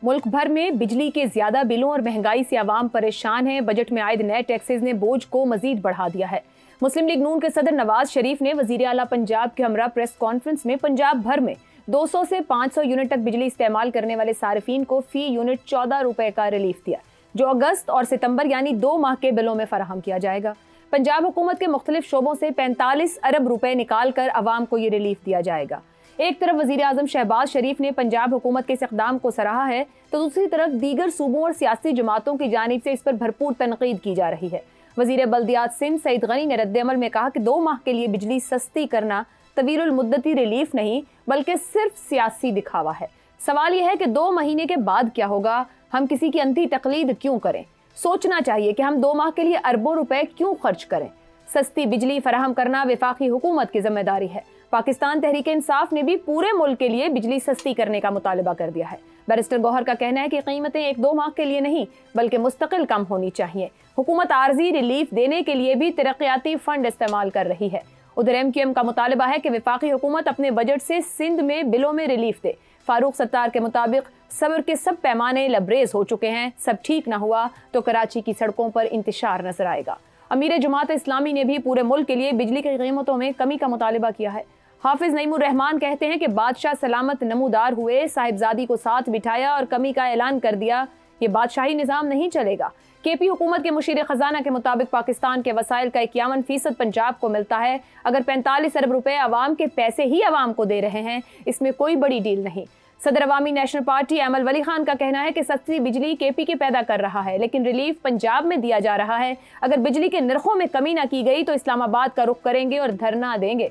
मुल्क भर में बिजली के ज्यादा बिलों और महंगाई से आवाम परेशान है। बजट में आयद नए टैक्सेस ने बोझ को मजीद बढ़ा दिया है। मुस्लिम लीग नून के सदर नवाज शरीफ ने वजीर आला पंजाब के हमरा प्रेस कॉन्फ्रेंस में पंजाब भर में 200 से 500 यूनिट तक बिजली इस्तेमाल करने वाले सारिफीन को फी यूनिट 14 रुपए का रिलीफ दिया, जो अगस्त और सितंबर यानी 2 माह के बिलों में फराहम किया जाएगा। पंजाब हुकूमत के मुख्तलिफ शोबों से 45 अरब रुपए निकाल कर अवाम को ये रिलीफ दिया जाएगा। एक तरफ वजीर आजम शहबाज शरीफ ने पंजाब हुकूमत के इस इक़दाम को सराहा है, तो दूसरी तरफ दीगर सूबों और सियासी जमातों की जानिब से इस पर भरपूर तनकीद की जा रही है। वजीर बल्दियात सिंध सईद गनी ने रद्द-ए-अमल में कहा कि 2 माह के लिए बिजली सस्ती करना तवीलुल मुद्दती रिलीफ नहीं बल्कि सिर्फ सियासी दिखावा है। सवाल यह है कि 2 महीने के बाद क्या होगा? हम किसी की अंधी तकलीद क्यों करें? सोचना चाहिए कि हम 2 माह के लिए अरबों रुपए क्यों खर्च करें। सस्ती बिजली फराहम करना वफाकी हुकूमत की जिम्मेदारी है। पाकिस्तान तहरीक इंसाफ ने भी पूरे मुल्क के लिए बिजली सस्ती करने का मुतालबा कर दिया है। बैरिस्टर गौहर का कहना है कि कीमतें 1-2 माह के लिए नहीं बल्कि मुस्तकिल कम होनी चाहिए। हुकूमत आर्जी रिलीफ देने के लिए भी तरक्याती फंड इस्तेमाल कर रही है। उधर MQM का मुतालबा है कि वफाकी हुकूमत अपने बजट से सिंध में बिलों में रिलीफ दे। फारूक सत्तार के मुताबिक सब्र के सब पैमाने लबरेज हो चुके हैं। सब ठीक ना हुआ तो कराची की सड़कों पर इंतशार नजर आएगा। अमीर जमात इस्लामी ने भी पूरे मुल्क के लिए बिजली की कीमतों में कमी का मुतालबा किया है। हाफिज नईमुर रहमान कहते हैं कि बादशाह सलामत नमूदार हुए, साहिबजादी को साथ बिठाया और कमी का ऐलान कर दिया। ये बादशाही निज़ाम नहीं चलेगा। KP हुकूमत के मुशीर खजाना के मुताबिक पाकिस्तान के वसाइल का 51% पंजाब को मिलता है। अगर 45 अरब रुपए अवाम के पैसे ही अवाम को दे रहे हैं, इसमें कोई बड़ी डील नहीं। सदर अवामी नेशनल पार्टी एमल वली खान का कहना है कि सस्ती बिजली KP के पैदा कर रहा है, लेकिन रिलीफ पंजाब में दिया जा रहा है। अगर बिजली के नरखों में कमी ना की गई तो इस्लामाबाद का रुख करेंगे और धरना देंगे।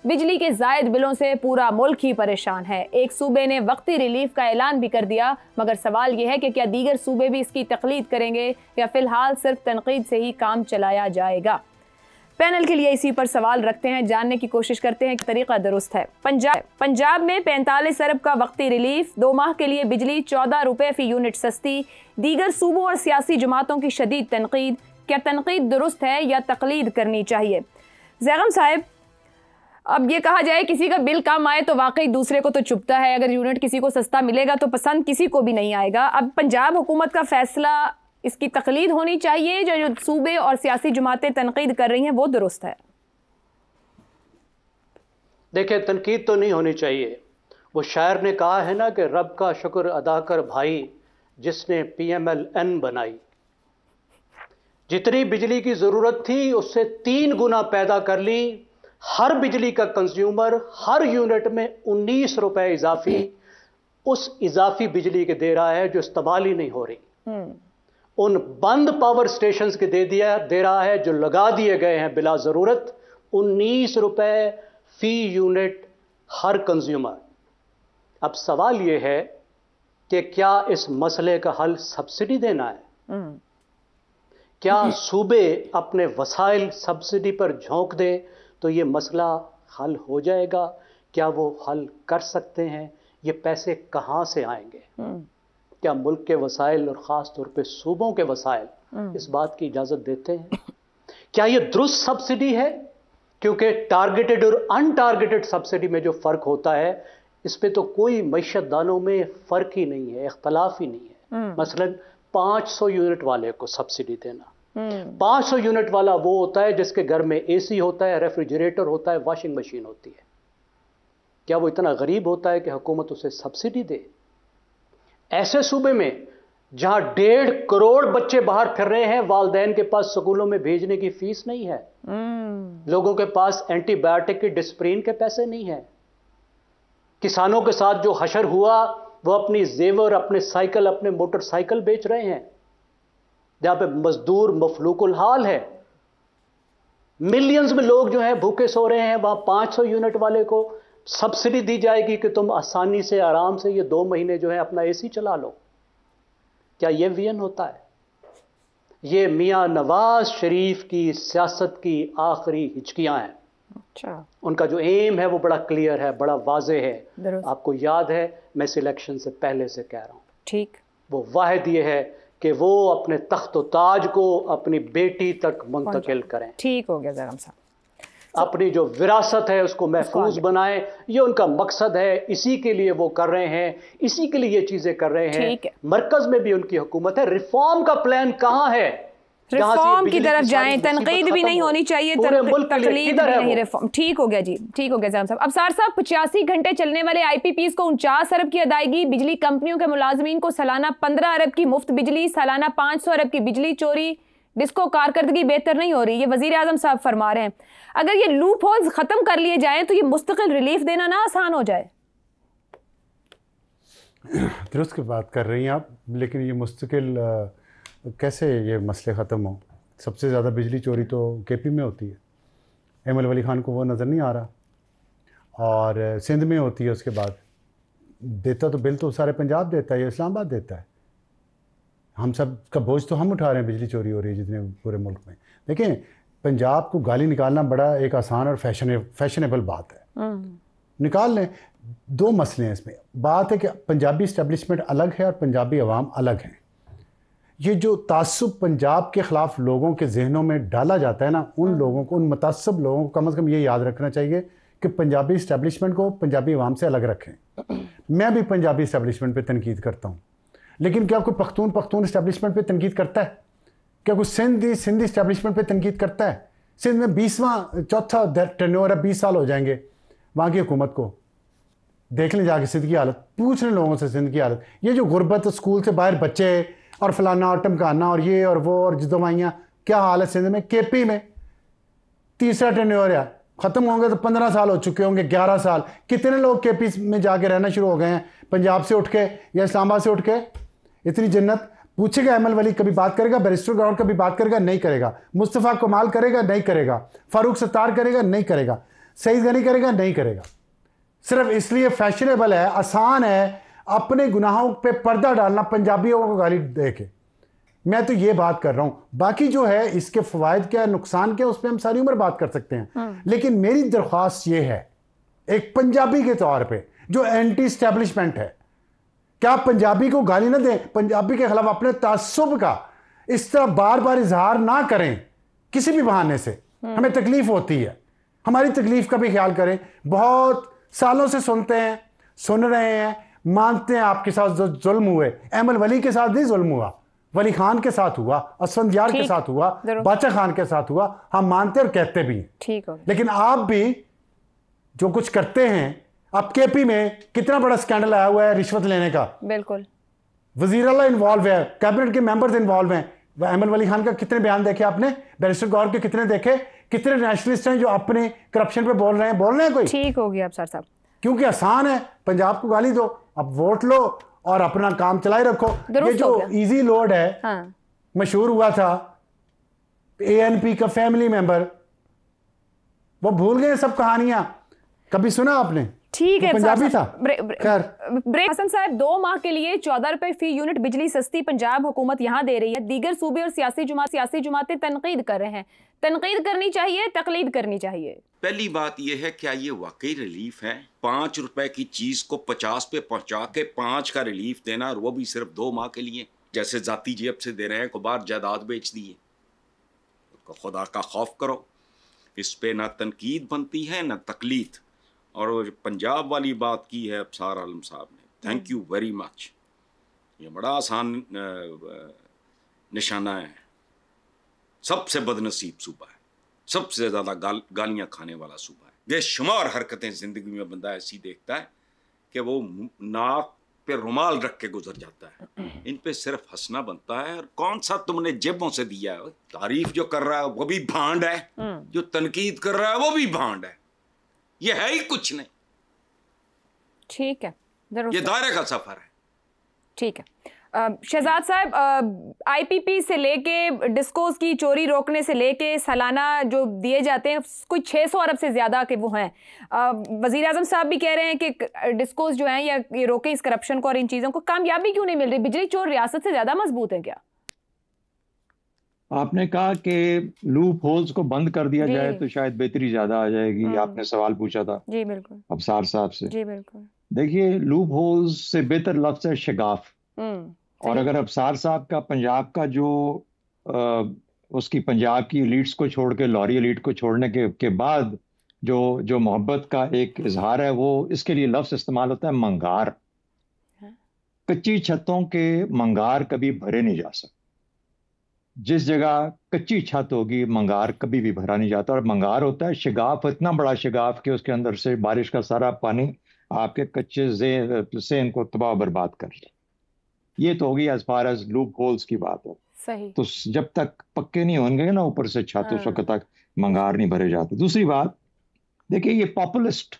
बिजली के जायद बिलों से पूरा मुल्क ही परेशान है। एक सूबे ने वक्ती रिलीफ का ऐलान भी कर दिया, मगर सवाल यह है कि क्या दीगर सूबे भी इसकी तकलीद करेंगे या फिलहाल सिर्फ तनकीद से ही काम चलाया जाएगा। पैनल के लिए इसी पर सवाल रखते हैं, जानने की कोशिश करते हैं कि तरीका दुरुस्त है। पंजाब में 45 अरब का वक्ती रिलीफ, 2 माह के लिए बिजली 14 रुपए फी यूनिट सस्ती, दीगर सूबों और सियासी जमातों की शदीद तनकीद। क्या तनकीद दुरुस्त है या तकलीद करनी चाहिए? जैगम साहब, अब ये कहा जाए किसी का बिल कम आए तो वाकई दूसरे को तो चुभता है। अगर यूनिट किसी को सस्ता मिलेगा तो पसंद किसी को भी नहीं आएगा। अब पंजाब हुकूमत का फैसला, इसकी तकलीद होनी चाहिए, जो सूबे और सियासी जमातें तनकीद कर रही हैं वो दुरुस्त है? देखिए, तनकीद तो नहीं होनी चाहिए। वो शायर ने कहा है ना कि रब का शुक्र अदा कर भाई जिसने PMLN बनाई। जितनी बिजली की ज़रूरत थी उससे 3 गुना पैदा कर ली। हर बिजली का कंज्यूमर हर यूनिट में 19 रुपए इजाफी उस इजाफी बिजली के दे रहा है जो इस्तेमाल ही नहीं हो रही। उन बंद पावर स्टेशंस के दे रहा है जो लगा दिए गए हैं बिला ज़रूरत 19 रुपए फी यूनिट हर कंज्यूमर। अब सवाल यह है कि क्या इस मसले का हल सब्सिडी देना है? क्या सूबे अपने वसाइल सब्सिडी पर झोंक दें तो ये मसला हल हो जाएगा? क्या वो हल कर सकते हैं? ये पैसे कहाँ से आएंगे? क्या मुल्क के वसाइल और ख़ास तौर पे सूबों के वसाइल इस बात की इजाज़त देते हैं? क्या ये दुरुस्त सब्सिडी है? क्योंकि टारगेटेड और अनटारगेटेड सब्सिडी में जो फ़र्क होता है, इस पे तो कोई मईशत दानों में फ़र्क ही नहीं है, इख्तलाफ ही नहीं है। मसलन 500 यूनिट वाले को सब्सिडी देना, 500 यूनिट वाला वो होता है जिसके घर में AC होता है, रेफ्रिजरेटर होता है, वॉशिंग मशीन होती है। क्या वो इतना गरीब होता है कि हुकूमत उसे सब्सिडी दे? ऐसे सूबे में जहां 1.5 करोड़ बच्चे बाहर फिर रहे हैं, वालदैन के पास स्कूलों में भेजने की फीस नहीं है, लोगों के पास एंटीबायोटिक की डिस्प्रिन के पैसे नहीं है, किसानों के साथ जो हशर हुआ वो अपनी जेवर, अपने साइकिल, अपने मोटरसाइकिल बेच रहे हैं, जहां पे मजदूर मफलूकुल हाल है, मिलियंस में लोग जो हैं भूखे सो रहे हैं, वहां 500 यूनिट वाले को सब्सिडी दी जाएगी कि तुम आसानी से, आराम से ये 2 महीने जो है अपना AC चला लो। क्या ये विजन होता है? ये मियां नवाज शरीफ की सियासत की आखिरी हिचकियां हैं। अच्छा, उनका जो एम है वो बड़ा क्लियर है, बड़ा वाज़ेह है। आपको याद है, मैं सिलेक्शन से पहले से कह रहा हूं, ठीक, वो वाहिद ये है कि वो अपने तख्त ताज को अपनी बेटी तक मुंतकिल करें। ठीक हो गया जगम साहब। अपनी जो विरासत है उसको महफूज बनाएं, ये उनका मकसद है, इसी के लिए वो कर रहे हैं, इसी के लिए ये चीजें कर रहे हैं। मरकज में भी उनकी हुकूमत है, रिफॉर्म का प्लान कहाँ है? रिफॉर्म की तरफ जाएं, तनकीद भी नहीं होनी चाहिए, तकलीफ भी नहीं, रिफॉर्म। ठीक हो गया जी, ठीक हो गया जाम साहब। अफसार साहब, 85 घंटे चलने वाले IPPs को 49 अरब की अदायगी, बिजली कंपनियों के मुलाजमीन को सालाना 15 अरब की मुफ्त बिजली, सालाना 500 अरब की बिजली चोरी, डिस्को कारकर्दगी बेहतर नहीं हो रही, ये वजीर आजम साहब फरमा रहे हैं। अगर ये लूप होल्स खत्म कर लिए जाएं तो ये मुस्तकिल रिलीफ देना ना आसान हो जाए। दुरुस्त की बात कर रही हैं आप, लेकिन ये मुस्तकिल कैसे ये मसले ख़त्म हो? सबसे ज़्यादा बिजली चोरी तो KP में होती है, एमएल वली खान को वो नज़र नहीं आ रहा, और सिंध में होती है। उसके बाद देता तो बिल तो सारे पंजाब देता है या इस्लामाबाद देता है। हम सब का बोझ तो हम उठा रहे हैं, बिजली चोरी हो रही है जितने पूरे मुल्क में। देखें, पंजाब को गाली निकालना बड़ा एक आसान और फैशनेबल बात है, निकाल लें। दो मसले हैं इसमें। बात है कि पंजाबी इस्टेब्लिशमेंट अलग है और पंजाबी अवाम अलग है। ये जो तासुब पंजाब के ख़िलाफ़ लोगों के जहनों में डाला जाता है ना, उन लोगों को, उन मुतासब लोगों को कम से कम ये याद रखना चाहिए कि पंजाबी इस्टेब्लिशमेंट को पंजाबी अवाम से अलग रखें। मैं भी पंजाबी इस्टेब्लिशमेंट पे तनकीद करता हूँ, लेकिन क्या कोई पख्तून इस्टेब्लिशमेंट पे तनकीद करता है? क्या कोई सिंधी इस्टेब्लिशमेंट पे तनकीद करता है? सिंध में 20वां चौथा टर्नओवर है, 20 साल हो जाएंगे वहाँ की हुकूमत को। देख लें जाके सिंध की हालत, पूछ लें लोगों से सिंध की हालत। ये जो गुर्बत, स्कूल से बाहर बच्चे और फलाना और टमकाना और ये और वो और दवाइयाँ, क्या हाल है सिंध में? KP में तीसरा टर्नओवर है, ख़त्म होंगे तो 15 साल हो चुके होंगे, 11 साल। कितने लोग KP में जाके रहना शुरू हो गए हैं पंजाब से उठ के या इस्लामाबाद से उठ के? इतनी जन्नत। पूछेगा एमएल वली कभी बात करेगा? बैरिस्टर गौर कभी बात करेगा? नहीं करेगा। मुस्तफ़ा कमाल करेगा? नहीं करेगा। फारूक सत्तार करेगा? नहीं करेगा। सईद गनी करेगा? नहीं करेगा। सिर्फ इसलिए फैशनेबल है, आसान है अपने गुनाहों पे पर्दा डालना पंजाबियों को गाली दे के। मैं तो ये बात कर रहा हूं, बाकी जो है इसके फवायद क्या, नुकसान क्या, उस पर हम सारी उम्र बात कर सकते हैं। लेकिन मेरी दरख्वास्त ये है, एक पंजाबी के तौर पे जो एंटी स्टैब्लिशमेंट है, क्या पंजाबी को गाली ना दें, पंजाबी के खिलाफ अपने तासुब का इस तरह बार बार इजहार ना करें किसी भी बहाने से। हमें तकलीफ होती है, हमारी तकलीफ का भी ख्याल करें। बहुत सालों से सुनते हैं, सुन रहे हैं, मानते हैं आपके साथ जो जुल्म हुए, एमएल वली के साथ नहीं जुल्म हुआ, वली खान के साथ हुआ, असफंदियार के साथ हुआ, बादशाह खान के साथ हुआ, हम मानते और कहते भी हैं। ठीक हो। लेकिन आप भी जो कुछ करते हैं, अब KP में कितना बड़ा स्कैंडल आया हुआ है रिश्वत लेने का। बिल्कुल। वजीर आला इन्वॉल्व है, कैबिनेट के मेंबर्स इन्वॉल्व हैं। एमएल वली खान का कितने बयान देखे आपने? बैरिस्टर गौर के कितने देखे? कितने नेशनलिस्ट हैं जो अपने करप्शन पे बोल रहे हैं कोई? ठीक हो गया अफसर साहब, क्योंकि आसान है, पंजाब को गाली दो, अब वोट लो और अपना काम चलाए रखो। ये जो इजी लोड है, हाँ। मशहूर हुआ था ANP का फैमिली मेंबर, वो भूल गए सब कहानियां, कभी सुना आपने? ठीक है, पंजाबी था। ब्रेक। हसन साहब, 2 माह के लिए 14 रुपए फी यूनिट बिजली सस्ती पंजाब हुकूमत यहाँ दे रही है। दीगर सूबे और सियासी जुमातें तनकीद कर रहे हैं। तनकीद करनी चाहिए, तकलीद करनी चाहिए? पहली बात यह है, क्या ये वाकई रिलीफ है? 5 रुपए की चीज को 50 पे पहुंचा के 5 का रिलीफ देना, और वो भी सिर्फ 2 माह के लिए, जैसे जाती जेब से दे रहे हैं, को बार जायदाद बेच दी है। खुदा का खौफ करो। इस पे ना तनकीद बनती है ना तकलीद। और पंजाब वाली बात की है अफसार आलम साहब ने, थैंक यू वेरी मच। ये बड़ा आसान निशाना है। सबसे बदनसीब सूबा है, सबसे ज़्यादा गालियाँ खाने वाला सूबा है। बेशुमार हरकतें ज़िंदगी में बंदा ऐसी देखता है कि वो नाक पे रुमाल रख के गुजर जाता है। इन पे सिर्फ हंसना बनता है। और कौन सा तुमने जेबों से दिया है? तारीफ जो कर रहा है वो भी भांड है, जो तनकीद कर रहा है वो भी भांड है। ये है ही कुछ नहीं। ठीक है, ये दायरे का सफर है। ठीक है। शहजाद साहब, IPP से लेके डिस्कोस की चोरी रोकने से लेके सालाना जो दिए जाते हैं कोई 600 अरब से ज़्यादा के वो हैं। वज़ीर आज़म साहब भी कह रहे हैं कि डिस्कोस जो हैं या ये रोके इस करप्शन को और इन चीज़ों को। कामयाबी क्यों नहीं मिल रही? बिजली चोर रियासत से ज़्यादा मजबूत है क्या? आपने कहा कि लूप होल्स को बंद कर दिया जाए तो शायद बेहतरी ज़्यादा आ जाएगी। आपने सवाल पूछा था जी बिल्कुल अफसार साहब से। जी बिल्कुल। देखिए, लूप होल्स से बेहतर लफ्ज़ है शगाफ। और अगर अफसार साहब का पंजाब का जो उसकी पंजाब की एलिट्स को छोड़ के, लॉरी एलिट को छोड़ने के बाद जो मोहब्बत का एक इजहार है, वो इसके लिए लफ्ज इस्तेमाल होता है मंगार। कच्ची छतों के मंगार कभी भरे नहीं जा सकते। जिस जगह कच्ची छत होगी मंगार कभी भी भरा नहीं जाता। और मंगार होता है शिगाफ, इतना बड़ा शिगाफ कि उसके अंदर से बारिश का सारा पानी आपके कच्चे ज़ेन को तबाह बर्बाद कर ले। ये तो होगी as far as loopholes की बात है। सही। तो जब तक पक्के नहीं होंगे ना ऊपर से छत, उस वक्त तक मंगार नहीं भरे जाते। दूसरी बात देखिए, ये पॉपुलिस्ट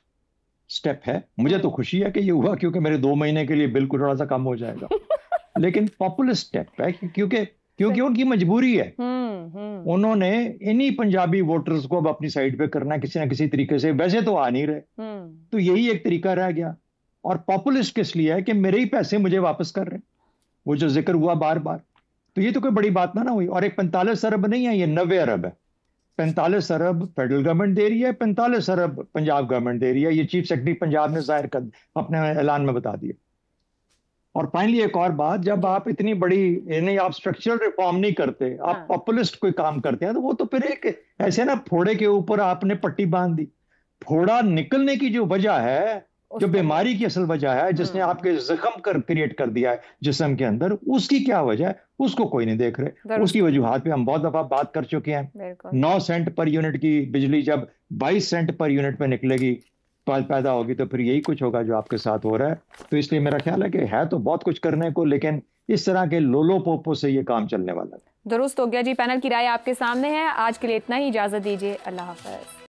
स्टेप है। मुझे तो खुशी है कि ये हुआ, क्योंकि मेरे 2 महीने के लिए बिल को थोड़ा सा कम हो जाएगा। लेकिन पॉपुलिस्ट स्टेप है क्योंकि उनकी मजबूरी है। उन्होंने इन्हीं पंजाबी वोटर्स को अब अपनी साइड पे करना है किसी ना किसी तरीके से। वैसे तो आ नहीं रहे, तो यही एक तरीका रह गया। और पॉपुलिस्ट किस लिए है कि मेरे ही पैसे मुझे वापस कर रहे हैं, वो जो जिक्र हुआ बार बार। तो ये तो कोई बड़ी बात ना हुई। और एक 45 अरब नहीं है, ये 90 अरब है। 45 अरब फेडरल गवर्नमेंट दे रही है, 45 अरब पंजाब गवर्नमेंट दे रही है। ये चीफ सेक्रेटरी पंजाब ने जाहिर कर अपने ऐलान में बता दिया। और फाइनली एक और बात, जब आप इतनी बड़ी, यानी आप स्ट्रक्चरल रिफॉर्म नहीं करते, आप पॉपुलिस्ट कोई काम करते हैं, तो वो तो फिर एक ऐसे ना फोड़े के ऊपर आपने पट्टी बांध दी। फोड़ा निकलने की जो वजह है, जो बीमारी की असल वजह है, जिसने आपके जख्म क्रिएट कर दिया है जिस्म के अंदर, उसकी क्या वजह है उसको कोई नहीं देख रहे। उसकी वजूहात पे हम बहुत दफा बात कर चुके हैं। 9 सेंट पर यूनिट की बिजली जब 22 सेंट पर यूनिट पे निकलेगी, पैदा होगी, तो फिर यही कुछ होगा जो आपके साथ हो रहा है। तो इसलिए मेरा ख्याल है कि है तो बहुत कुछ करने को, लेकिन इस तरह के लोलो पोपो से ये काम चलने वाला है। दुरुस्त हो गया जी। पैनल की राय आपके सामने है। आज के लिए इतना ही, इजाजत दीजिए। अल्लाह हाफ़िज़।